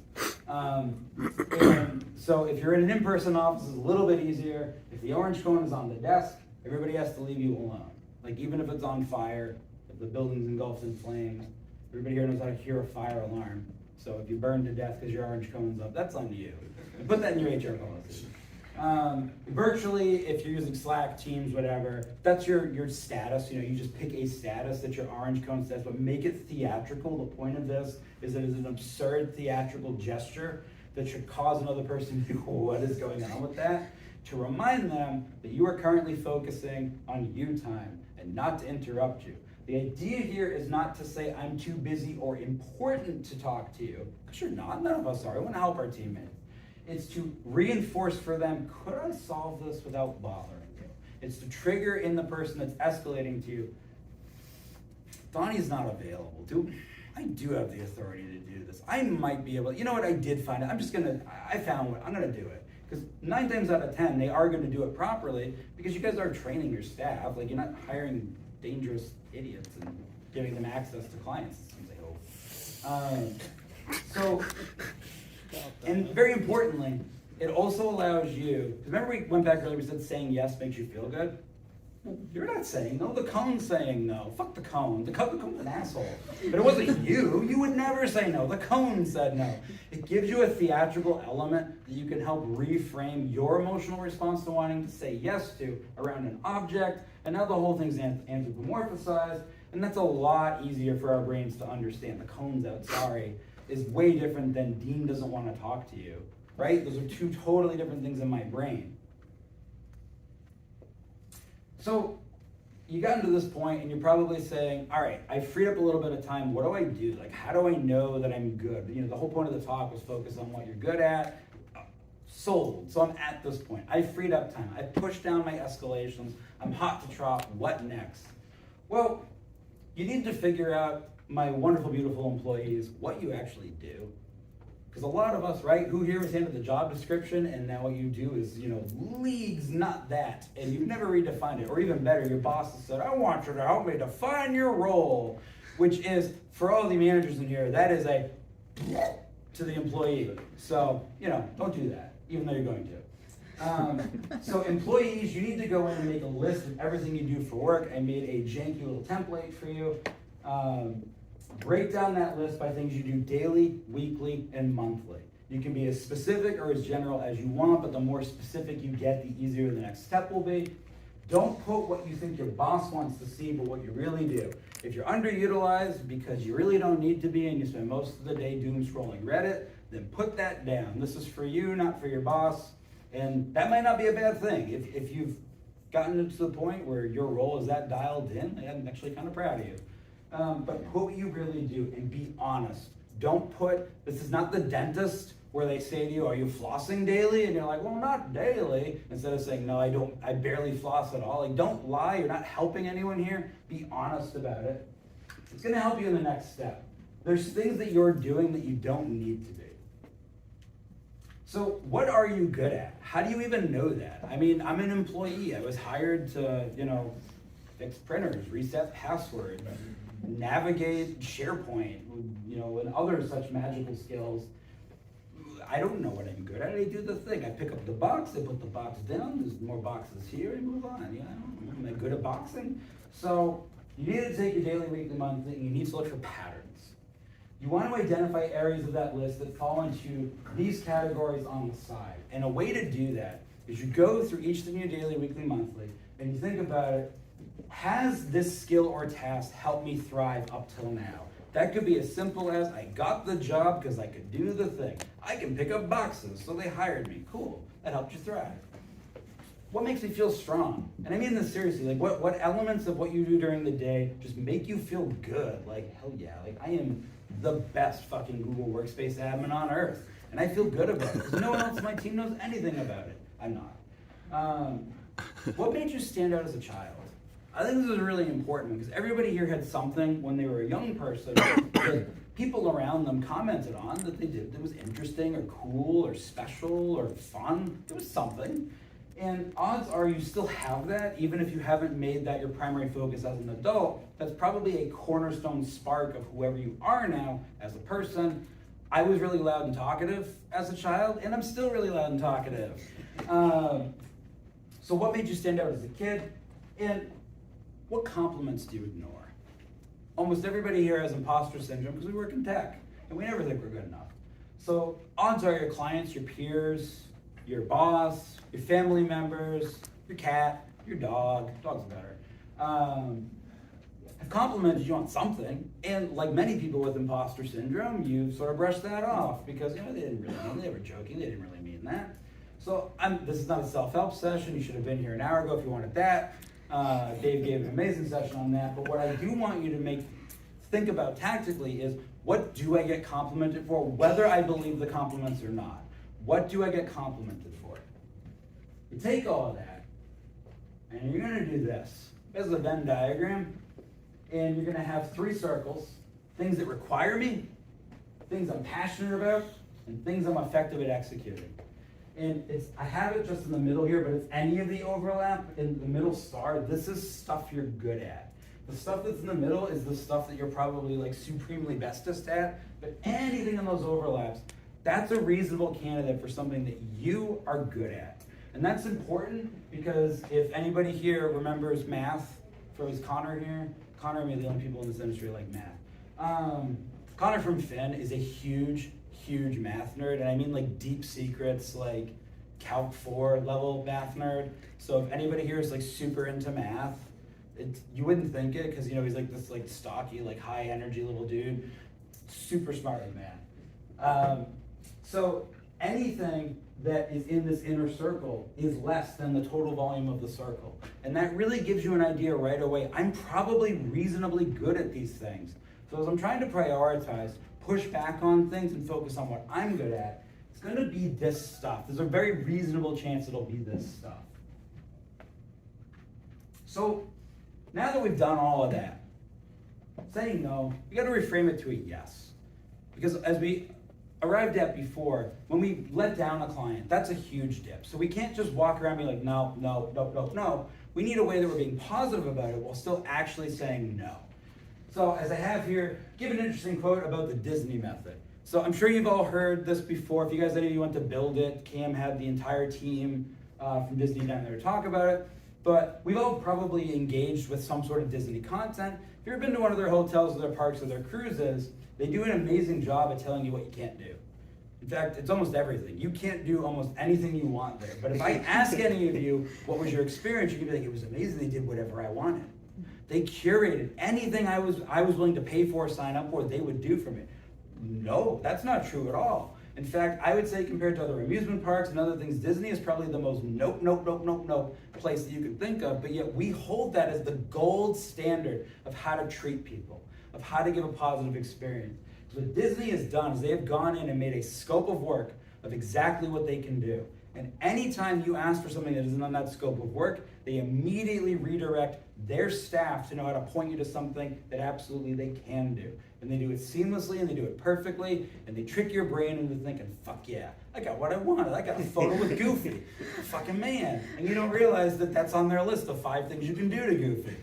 And so if you're in an in-person office, it's a little bit easier. If the orange cone is on the desk, everybody has to leave you alone. Like even if it's on fire, if the building's engulfed in flames, everybody here knows how to hear a fire alarm. So if you burn to death because your orange cone's up, that's on you. Put that in your HR policy. Virtually, if you're using Slack, Teams, whatever, that's your status. You just pick a status that your orange cone says, but make it theatrical. The point of this is that it's an absurd theatrical gesture that should cause another person to be, what is going on with that? To remind them that you are currently focusing on you time and not to interrupt you. The idea here is not to say I'm too busy or important to talk to you, because you're not, none of us are. We want to help our teammates. It's to reinforce for them, could I solve this without bothering you? It's to trigger in the person that's escalating to you, Donnie's not available. I do have the authority to do this. I might be able, you know what, I did find it. I found what, I'm gonna do it. Because 9 times out of 10, they are gonna do it properly because you guys are training your staff. Like you're not hiring dangerous idiots and giving them access to clients, I hope. And very importantly, it also allows you, remember we went back earlier, we said saying yes makes you feel good? You're not saying no, the cone's saying no. Fuck the cone. The cone's an asshole. But it wasn't you. You would never say no. The cone said no. It gives you a theatrical element that you can help reframe your emotional response to wanting to say yes to around an object, and now the whole thing's anthropomorphized, and that's a lot easier for our brains to understand. The cone's out, sorry, is way different than Dean doesn't want to talk to you, right? Those are two totally different things in my brain. So you got to this point and you're probably saying, all right, I freed up a little bit of time. What do I do? Like, how do I know that I'm good? You know, the whole point of the talk was focused on what you're good at. Sold. So I'm at this point. I freed up time. I pushed down my escalations. I'm hot to trot. What next? Well, you need to figure out, my wonderful, beautiful employees, what you actually do. Because a lot of us, right, who here was handed the job description and now what you do is, you know, leagues, not that, and you've never redefined it. Or even better, your boss has said, I want you to help me define your role, which is, for all the managers in here, that is a to the employee. So, you know, don't do that, even though you're going to. So employees, you need to go in and make a list of everything you do for work. I made a janky little template for you. Break down that list by things you do daily, weekly, and monthly. You can be as specific or as general as you want, but the more specific you get, the easier the next step will be. Don't put what you think your boss wants to see, but what you really do. If you're underutilized because you really don't need to be and you spend most of the day doom scrolling Reddit, then put that down. This is for you, not for your boss. And that might not be a bad thing. If you've gotten to the point where your role is that dialed in, I'm actually kind of proud of you. But put what you really do and be honest. Don't put, this is not the dentist where they say to you, are you flossing daily? And you're like, well, not daily. Instead of saying, no, I barely floss at all. Like, don't lie, you're not helping anyone here. Be honest about it. It's gonna help you in the next step. There's things that you're doing that you don't need to be. So what are you good at? How do you even know that? I mean, I'm an employee. I was hired to, you know, fix printers, reset passwords, navigate SharePoint, you know, and other such magical skills. I don't know what I'm good at. I do the thing. I pick up the box, I put the box down, there's more boxes here, and move on. You know, am I good at boxing? So you need to take your daily, weekly, monthly, and you need to look for patterns. You want to identify areas of that list that fall into these categories on the side. And a way to do that is you go through each thing, your daily, weekly, monthly, and you think about it. Has this skill or task helped me thrive up till now? That could be as simple as, I got the job because I could do the thing. I can pick up boxes, so they hired me. Cool, that helped you thrive. What makes me feel strong? And I mean this seriously, like what elements of what you do during the day just make you feel good? Like, hell yeah, like I am the best fucking Google Workspace admin on earth. And I feel good about it, because no one else on my team knows anything about it. I'm not. What made you stand out as a child? I think this is really important because everybody here had something when they were a young person that people around them commented on that they did that was interesting or cool or special or fun. There was something. And odds are you still have that, even if you haven't made that your primary focus as an adult. That's probably a cornerstone spark of whoever you are now as a person. I was really loud and talkative as a child, and I'm still really loud and talkative. So what made you stand out as a kid? And what compliments do you ignore? Almost everybody here has imposter syndrome because we work in tech, and we never think we're good enough. So odds are your clients, your peers, your boss, your family members, your cat, your dog, dog's better, have complimented you on something, and like many people with imposter syndrome, you sort of brush that off because, you know, they didn't really mean, they were joking, they didn't really mean that. So this is not a self-help session. You should have been here an hour ago if you wanted that. Dave gave an amazing session on that, but what I do want you to think about tactically is, what do I get complimented for, whether I believe the compliments or not? What do I get complimented for? You take all of that, and you're gonna do this. This is a Venn diagram, and you're gonna have 3 circles: things that require me, things I'm passionate about, and things I'm effective at executing. And I have it just in the middle here, but it's any of the overlap in the middle star. This is stuff you're good at. The stuff that's in the middle is the stuff that you're probably like supremely bestest at, but anything in those overlaps, that's a reasonable candidate for something that you are good at. And that's important because if anybody here remembers math, for is Connor here? Connor and me are the only people in this industry who like math. Connor from Finn is a huge math nerd, and I mean like deep secrets, like Calc 4 level math nerd. So if anybody here is like super into math, you wouldn't think it because he's like this like stocky, like high energy little dude, super smart with math. So anything that is in this inner circle is less than the total volume of the circle. And that really gives you an idea right away. I'm probably reasonably good at these things. So as I'm trying to prioritize, push back on things and focus on what I'm good at, it's gonna be this stuff. There's a very reasonable chance it'll be this stuff. So now that we've done all of that, saying no, we gotta reframe it to a yes. Because as we arrived at before, when we let down a client, that's a huge dip. So we can't just walk around and be like, no, no, no, no, no. We need a way that we're being positive about it while still actually saying no. So as I have here, give an interesting quote about the Disney method. So I'm sure you've all heard this before. If you guys, any of you went to build it, Cam had the entire team from Disney down there to talk about it. But we've all probably engaged with some sort of Disney content. If you've ever been to one of their hotels or their parks or their cruises, they do an amazing job at telling you what you can't do. In fact, it's almost everything. You can't do almost anything you want there. But if I ask any of you, what was your experience, you could be like, it was amazing, they did whatever I wanted. They curated anything I was willing to pay for, sign up for, they would do for me. No, that's not true at all. In fact, I would say compared to other amusement parks and other things, Disney is probably the most nope place that you can think of, but yet we hold that as the gold standard of how to treat people, of how to give a positive experience. So what Disney has done is they have gone in and made a scope of work of exactly what they can do. And anytime you ask for something that isn't on that scope of work, they immediately redirect their staff to know how to point you to something that absolutely they can do. And they do it seamlessly and they do it perfectly, and they trick your brain into thinking, fuck yeah, I got what I wanted. I got a photo with Goofy, fucking man. And you don't realize that that's on their list of 5 things you can do to Goofy.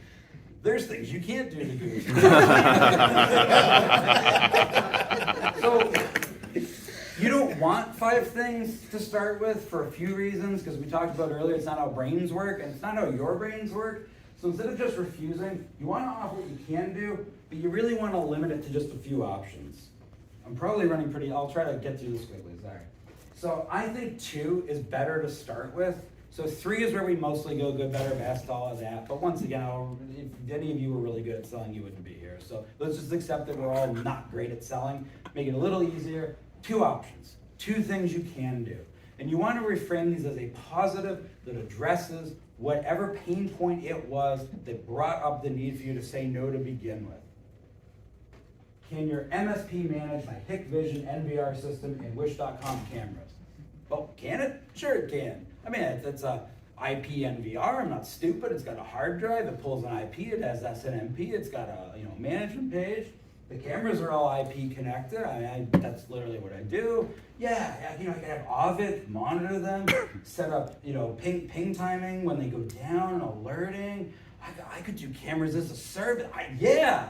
There's things you can't do to Goofy. So, you don't want 5 things to start with for a few reasons, because we talked about earlier, it's not how brains work, and it's not how your brains work. So instead of just refusing, you want to offer what you can do, but you really want to limit it to just a few options. I'm probably running I'll try to get through this quickly, sorry. So I think 2 is better to start with. So 3 is where we mostly go good, better, best, all of that. But once again, if any of you were really good at selling, you wouldn't be here. So let's just accept that we're all not great at selling. Make it a little easier. 2 options, 2 things you can do. And you want to reframe these as a positive that addresses whatever pain point it was that brought up the need for you to say no to begin with. Can your MSP manage my Hikvision NVR system and Wish.com cameras? Well, can it? Sure it can. I mean, it's a IP NVR, I'm not stupid. It's got a hard drive, it pulls an IP, it has SNMP, it's got a management page. The cameras are all IP connected. That's literally what I do. Yeah, I can have Ovid monitor them, set up, ping timing when they go down, alerting. I could do cameras as a service. Yeah,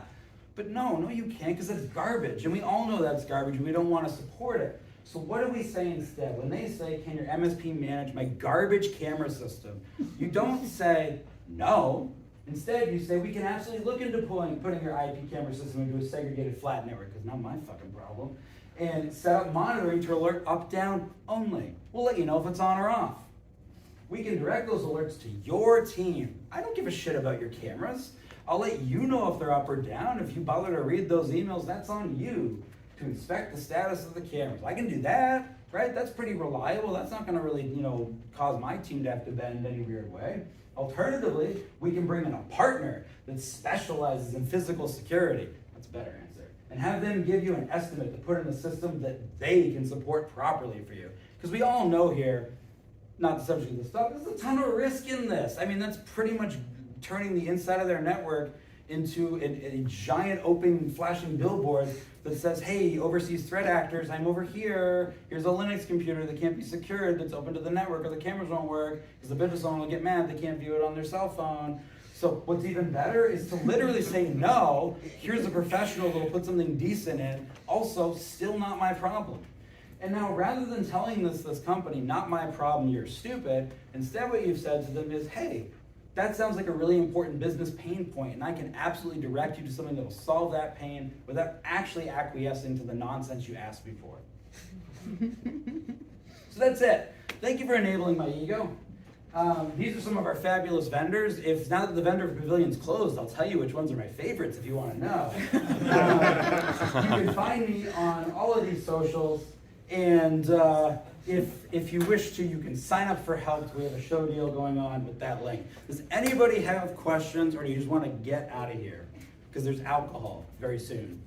but no, you can't, because that's garbage, and we all know that's garbage, and we don't want to support it. So what do we say instead? When they say, can your MSP manage my garbage camera system? You don't say no. Instead, you say, we can absolutely look into putting your IP camera system into a segregated flat network, because not my fucking problem, and set up monitoring to alert up, down only. We'll let you know if it's on or off. We can direct those alerts to your team. I don't give a shit about your cameras. I'll let you know if they're up or down. If you bother to read those emails, that's on you to inspect the status of the cameras. I can do that, right? That's pretty reliable. That's not gonna really, cause my team to have to bend any weird way. Alternatively, we can bring in a partner that specializes in physical security. That's a better answer. And have them give you an estimate to put in a system that they can support properly for you. Because we all know here, not the subject of the stuff, there's a ton of risk in this. I mean, that's pretty much turning the inside of their network into a giant open flashing billboard that says, hey, overseas threat actors, I'm over here. Here's a Linux computer that can't be secured, that's open to the network, or the cameras won't work, because the business owner will get mad, they can't view it on their cell phone. So what's even better is to literally say, no, here's a professional that'll put something decent in, also still not my problem. And now rather than telling this company, not my problem, you're stupid, instead what you've said to them is, hey, that sounds like a really important business pain point, and I can absolutely direct you to something that will solve that pain without actually acquiescing to the nonsense you asked before. So that's it. Thank you for enabling my ego. These are some of our fabulous vendors. If now that the vendor pavilion's closed, I'll tell you which ones are my favorites if you want to know. You can find me on all of these socials, and if you wish to, you can sign up for help. We have a show deal going on with that link. Does anybody have questions, or do you just want to get out of here? Because there's alcohol very soon.